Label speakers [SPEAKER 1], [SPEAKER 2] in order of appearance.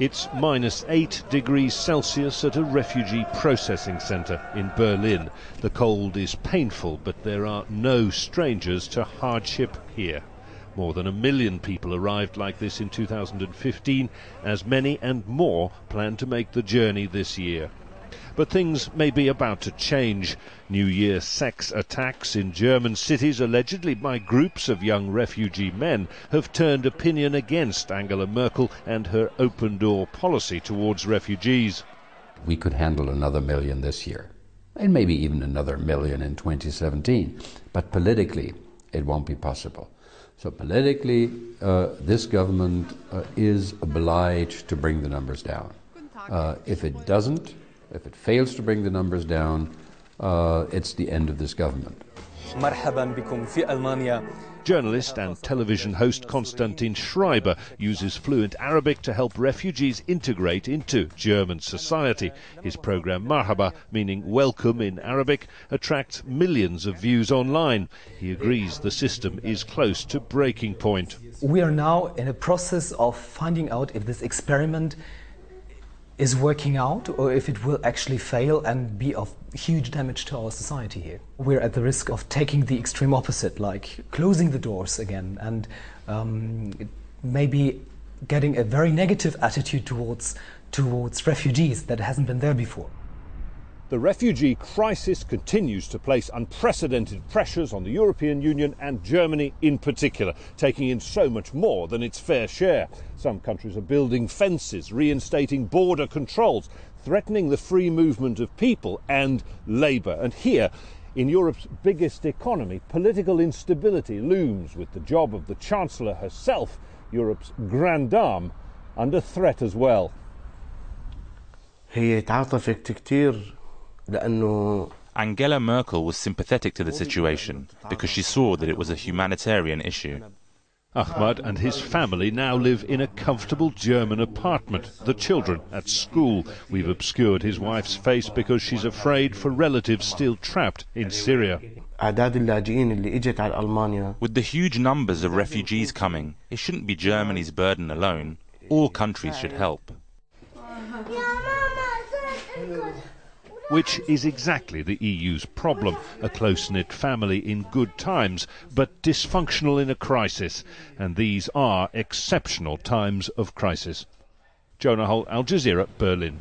[SPEAKER 1] It's -8 degrees Celsius at a refugee processing centre in Berlin. The cold is painful, but there are no strangers to hardship here. More than 1 million people arrived like this in 2015, as many and more plan to make the journey this year. But things may be about to change. New Year sex attacks in German cities, allegedly by groups of young refugee men, have turned opinion against Angela Merkel and her open-door policy towards refugees.
[SPEAKER 2] We could handle another million this year, and maybe even another million in 2017. But politically, it won't be possible. So politically, this government is obliged to bring the numbers down. If it doesn't, if it fails to bring the numbers down, it's the end of this government.
[SPEAKER 1] Journalist and television host Konstantin Schreiber uses fluent Arabic to help refugees integrate into German society. His program Marhaba, meaning welcome in Arabic, attracts millions of views online. He agrees the system is close to breaking point.
[SPEAKER 3] We are now in a process of finding out if this experiment is working out or if it will actually fail and be of huge damage to our society here. We're at the risk of taking the extreme opposite, like closing the doors again and maybe getting a very negative attitude towards refugees that hasn't been there before.
[SPEAKER 1] The refugee crisis continues to place unprecedented pressures on the European Union and Germany in particular, taking in so much more than its fair share. Some countries are building fences, reinstating border controls, threatening the free movement of people and labour. And here, in Europe's biggest economy, political instability looms, with the job of the Chancellor herself, Europe's grande dame, under threat as well.
[SPEAKER 4] Angela Merkel was sympathetic to the situation because she saw that it was a humanitarian issue.
[SPEAKER 1] Ahmad and his family now live in a comfortable German apartment, the children at school. We've obscured his wife's face because she's afraid for relatives still trapped in Syria.
[SPEAKER 4] With the huge numbers of refugees coming, it shouldn't be Germany's burden alone. All countries should help.
[SPEAKER 1] Which is exactly the EU's problem, a close-knit family in good times, but dysfunctional in a crisis. And these are exceptional times of crisis. Jonah Holt, Al Jazeera, Berlin.